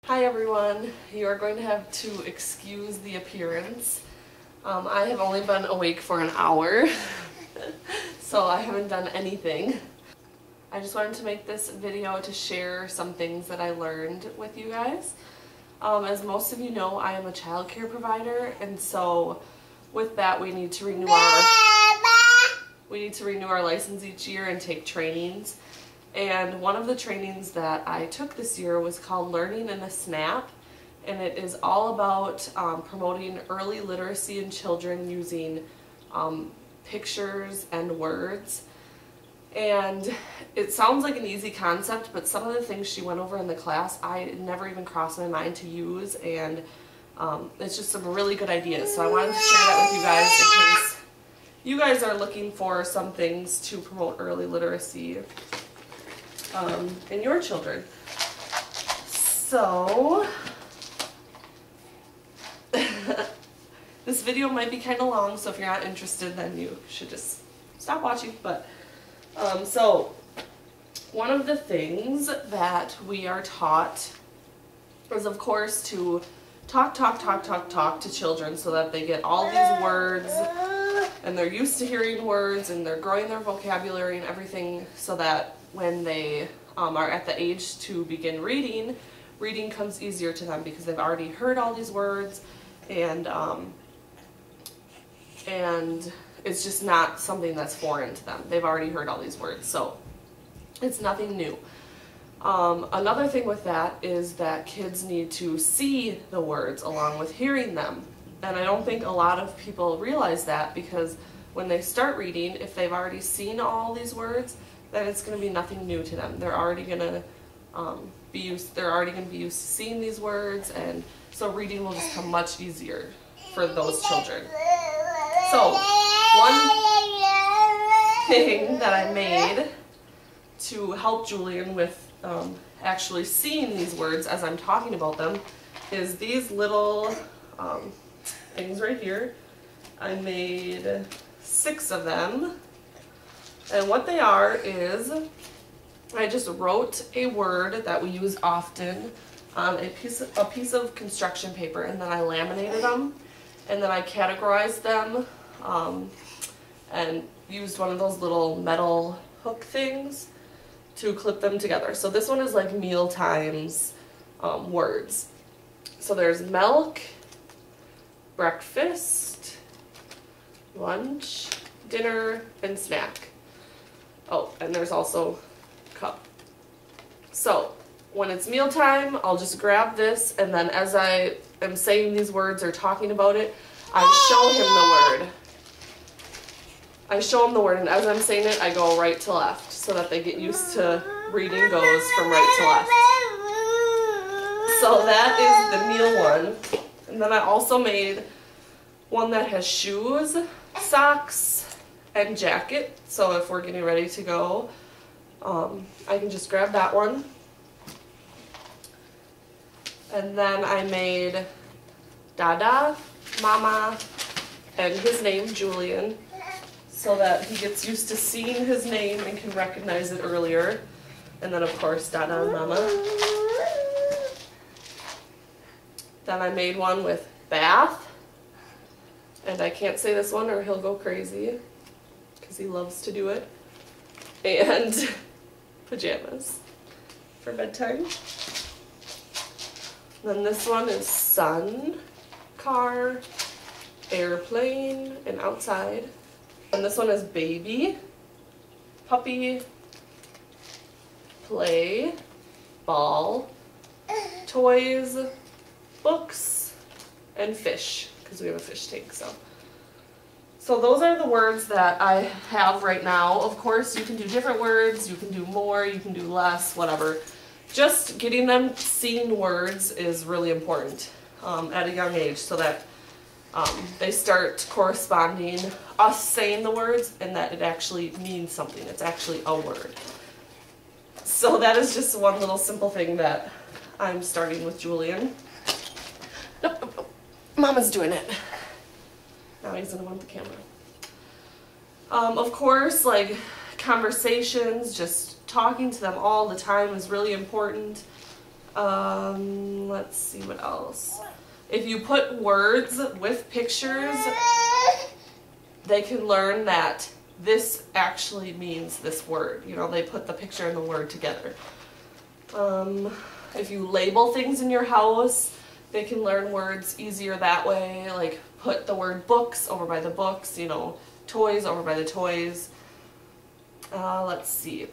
Hi everyone, you are going to have to excuse the appearance. I have only been awake for an hour, so I haven't done anything. I just wanted to make this video to share some things that I learned with you guys. As most of you know, I am a child care provider, and so with that we need to renew our license each year and take trainings. And one of the trainings that I took this year was called Learning in a Snap, and it is all about promoting early literacy in children using pictures and words. And it sounds like an easy concept, but some of the things she went over in the class I never even crossed my mind to use, and it's just some really good ideas. So I wanted to share that with you guys in case you guys are looking for some things to promote early literacy in your children. So this video might be kind of long, so if you're not interested then you should just stop watching. But so one of the things that we are taught is, of course, to talk to children so that they get all these words and they're used to hearing words and they're growing their vocabulary and everything, so that when they are at the age to begin reading, reading comes easier to them because they've already heard all these words, and it's just not something that's foreign to them. They've already heard all these words, so it's nothing new. Another thing with that is that kids need to see the words along with hearing them. And I don't think a lot of people realize that, because when they start reading, if they've already seen all these words, then it's going to be nothing new to them. They're already going to be used to seeing these words, and so reading will just come much easier for those children. So one thing that I made to help Julian with actually seeing these words as I'm talking about them is these little things right here. I made 6 of them, and what they are is I just wrote a word that we use often on a piece of construction paper, and then I laminated them, and then I categorized them and used one of those little metal hook things to clip them together. So this one is like meal times words. So there's milk, breakfast, lunch, dinner, and snack. Oh, and there's also cup. So when it's mealtime, I'll just grab this, and then as I am saying these words or talking about it, I show him the word. And as I'm saying it, I go right to left so that they get used to reading goes from right to left. So that is the meal one. And then I also made one that has shoes, socks, and jacket. So if we're getting ready to go, I can just grab that one. And then I made Dada, Mama, and his name, Julian, so that he gets used to seeing his name and can recognize it earlier. And then of course Dada and Mama. Then I made one with bath, and I can't say this one or he'll go crazy because he loves to do it, and pajamas for bedtime. Then this one is sun, car, airplane, and outside. And this one is baby, puppy, play, ball, toys, books, and fish, because we have a fish tank. So those are the words that I have right now. Of course, you can do different words, you can do more, you can do less, whatever. Just getting them seeing words is really important at a young age, so that they start corresponding, us saying the words, and that it actually means something. It's actually a word. So that is just one little simple thing that I'm starting with Julian. Nope. Mama's doing it. Now he's gonna want the camera. Of course, like conversations, just talking to them all the time is really important. Let's see what else. If you put words with pictures, they can learn that this actually means this word. You know, they put the picture and the word together. If you label things in your house, they can learn words easier that way. Like put the word books over by the books, you know, toys over by the toys. Let's see.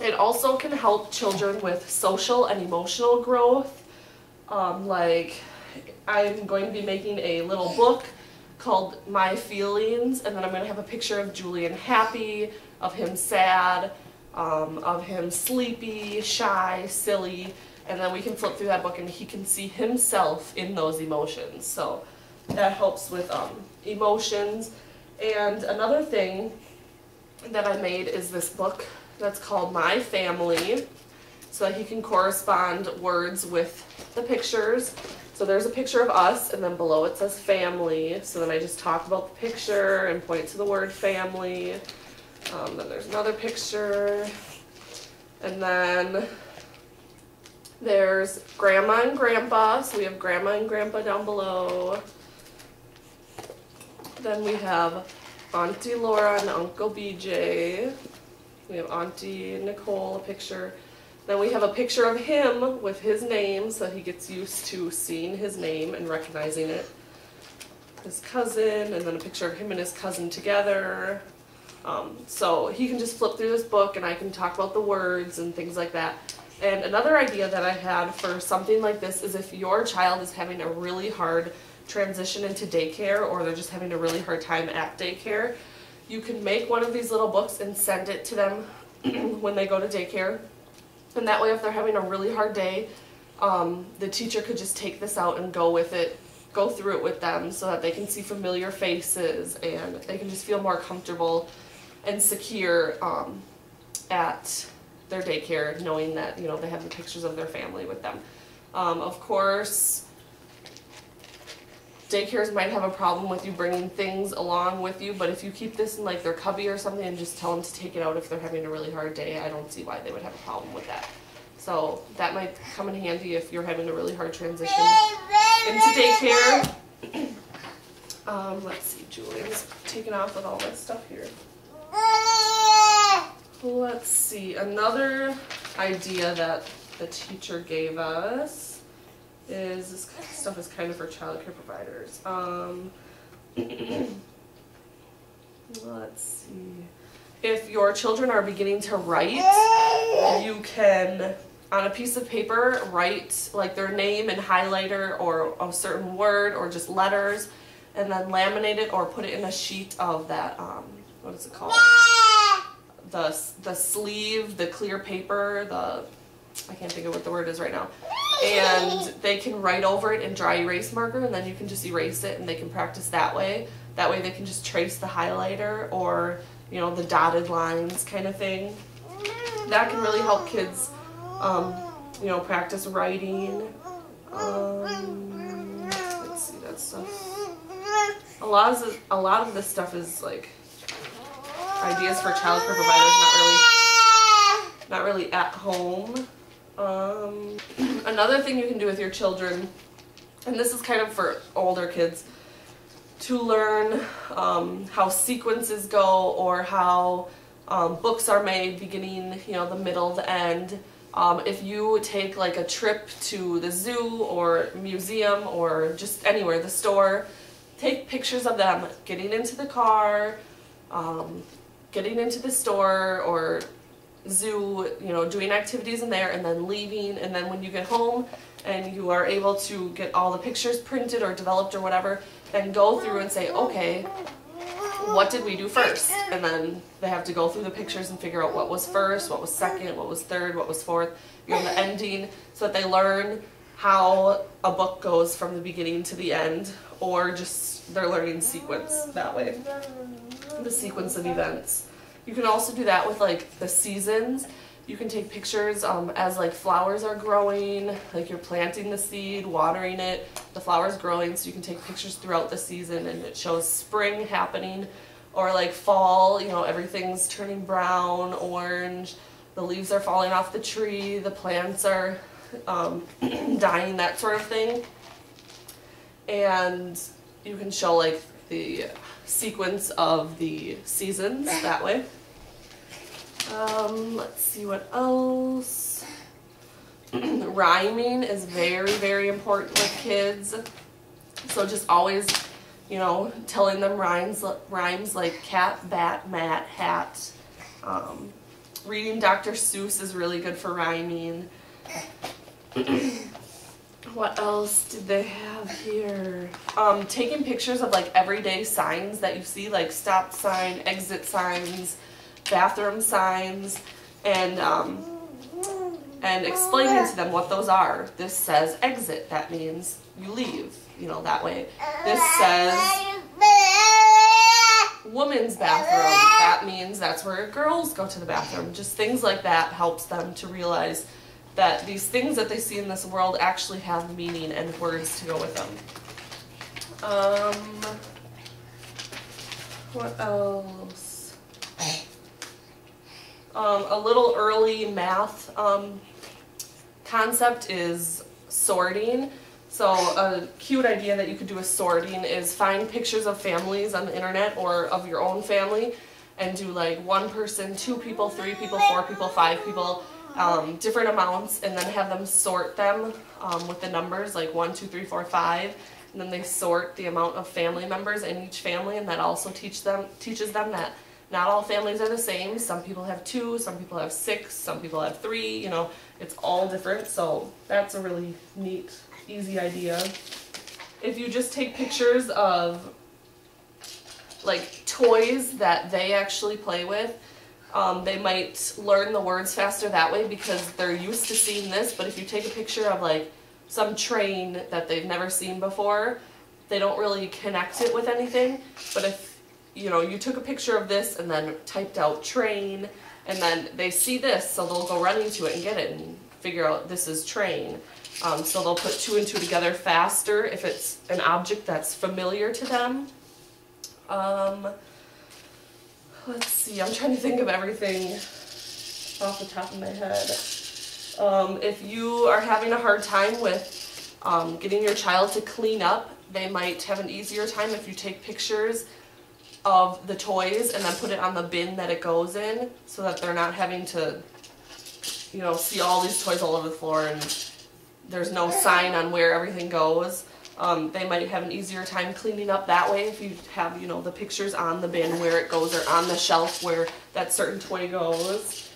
It also can help children with social and emotional growth. Like I'm going to be making a little book called My Feelings, and then I'm going to have a picture of Julian happy, of him sad, of him sleepy, shy, silly, and then we can flip through that book and he can see himself in those emotions. So that helps with emotions. And another thing that I made is this book that's called My Family, so that he can correspond words with the pictures. So there's a picture of us, and then below it says family. So then I just talk about the picture and point to the word family. Then there's another picture. And then there's Grandma and Grandpa. So we have Grandma and Grandpa down below. Then we have Auntie Laura and Uncle BJ. We have Auntie Nicole, a picture. Then we have a picture of him with his name, so he gets used to seeing his name and recognizing it. His cousin, and then a picture of him and his cousin together. So he can just flip through this book and I can talk about the words and things like that. And another idea that I had for something like this is if your child is having a really hard transition into daycare, or they're just having a really hard time at daycare, you can make one of these little books and send it to them when they go to daycare. And that way, if they're having a really hard day, the teacher could just take this out and go with it, go through it with them, so that they can see familiar faces and they can just feel more comfortable and secure at their daycare, knowing that, you know, they have the pictures of their family with them. Of course, daycares might have a problem with you bringing things along with you, but if you keep this in like their cubby or something and just tell them to take it out if they're having a really hard day, I don't see why they would have a problem with that. So that might come in handy if you're having a really hard transition into daycare. Let's see, Julian's taking off with all this stuff here. Let's see, another idea that the teacher gave us is this kind of stuff is kind of for child care providers. Let's see. If your children are beginning to write, you can, on a piece of paper, write like their name in highlighter or a certain word or just letters, and then laminate it or put it in a sheet of that, what is it called? The sleeve, the clear paper, I can't think of what the word is right now. And they can write over it in dry erase marker, and then you can just erase it and they can practice that way. That way they can just trace the highlighter or, you know, the dotted lines kind of thing. That can really help kids, you know, practice writing. Let's see, that stuff. A lot of this stuff is like ideas for child care providers, not really at home. Another thing you can do with your children, and this is kind of for older kids, to learn how sequences go or how books are made, beginning, you know, the middle, the end. If you take like a trip to the zoo or museum or just anywhere, the store, take pictures of them getting into the car, getting into the store or zoo, you know, doing activities in there and then leaving, and then when you get home and you are able to get all the pictures printed or developed or whatever, then go through and say, okay, what did we do first? And then they have to go through the pictures and figure out what was first, what was second, what was third, what was fourth, you know, the ending, so that they learn how a book goes from the beginning to the end, or just they're learning sequence that way, the sequence of events. You can also do that with like the seasons. You can take pictures as like flowers are growing, like you're planting the seed, watering it, the flower's growing, so you can take pictures throughout the season and it shows spring happening, or like fall, you know, everything's turning brown, orange, the leaves are falling off the tree, the plants are dying, that sort of thing. And you can show like the sequence of the seasons that way. Let's see what else. Rhyming is very, very important with kids. So just always, you know, telling them rhymes like cat, bat, mat, hat. Reading Dr. Seuss is really good for rhyming. What else did they have here? Taking pictures of like everyday signs that you see, like stop sign, exit signs, bathroom signs, and explaining to them what those are. This says exit, that means you leave, you know, that way. This says woman's bathroom, that means that's where girls go to the bathroom. Just things like that helps them to realize that these things that they see in this world actually have meaning and words to go with them. What else? A little early math concept is sorting. So a cute idea that you could do with sorting is find pictures of families on the internet or of your own family and do like 1 person, 2 people, 3 people, 4 people, 5 people, different amounts, and then have them sort them with the numbers like 1, 2, 3, 4, 5, and then they sort the amount of family members in each family, and that also teaches them that not all families are the same. Some people have 2, some people have 6, some people have 3, you know, it's all different. So that's a really neat, easy idea. If you just take pictures of like toys that they actually play with, they might learn the words faster that way because they're used to seeing this. But if you take a picture of like some train that they've never seen before, they don't really connect it with anything. But if, you know, you took a picture of this and then typed out train, and then they see this, so they'll go running to it and get it and figure out this is train. So they'll put 2 and 2 together faster if it's an object that's familiar to them. Let's see, I'm trying to think of everything off the top of my head. If you are having a hard time with getting your child to clean up, they might have an easier time if you take pictures of the toys and then put it on the bin that it goes in, so that they're not having to, you know, see all these toys all over the floor and there's no sign on where everything goes. They might have an easier time cleaning up that way if you have, you know, the pictures on the bin where it goes or on the shelf where that certain toy goes.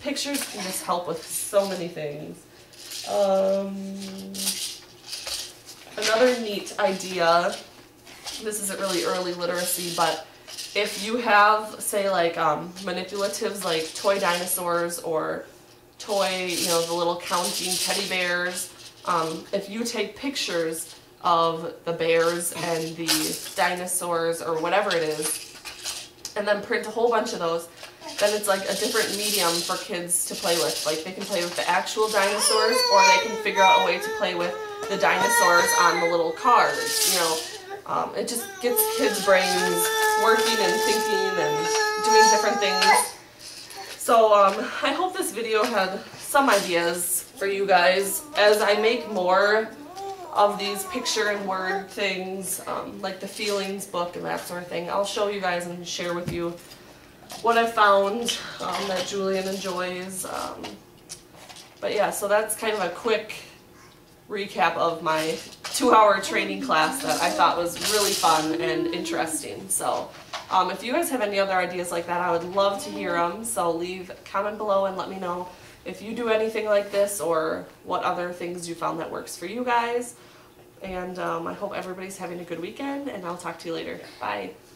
Pictures can just help with so many things. Another neat idea, this isn't really early literacy, but if you have, say, like manipulatives like toy dinosaurs or toy, you know, the little counting teddy bears, if you take pictures of the bears and the dinosaurs or whatever it is, and then print a whole bunch of those, then it's like a different medium for kids to play with. Like they can play with the actual dinosaurs, or they can figure out a way to play with the dinosaurs on the little cards, you know. It just gets kids' brains working and thinking and doing different things. So I hope this video had some ideas for you guys as I make more of these picture and word things, like the feelings book and that sort of thing. I'll show you guys and share with you what I found that Julian enjoys. But yeah, so that's kind of a quick recap of my 2-hour training class that I thought was really fun and interesting. So if you guys have any other ideas like that, I would love to hear them. So leave a comment below and let me know if you do anything like this or what other things you found that works for you guys. And I hope everybody's having a good weekend, and I'll talk to you later. Bye.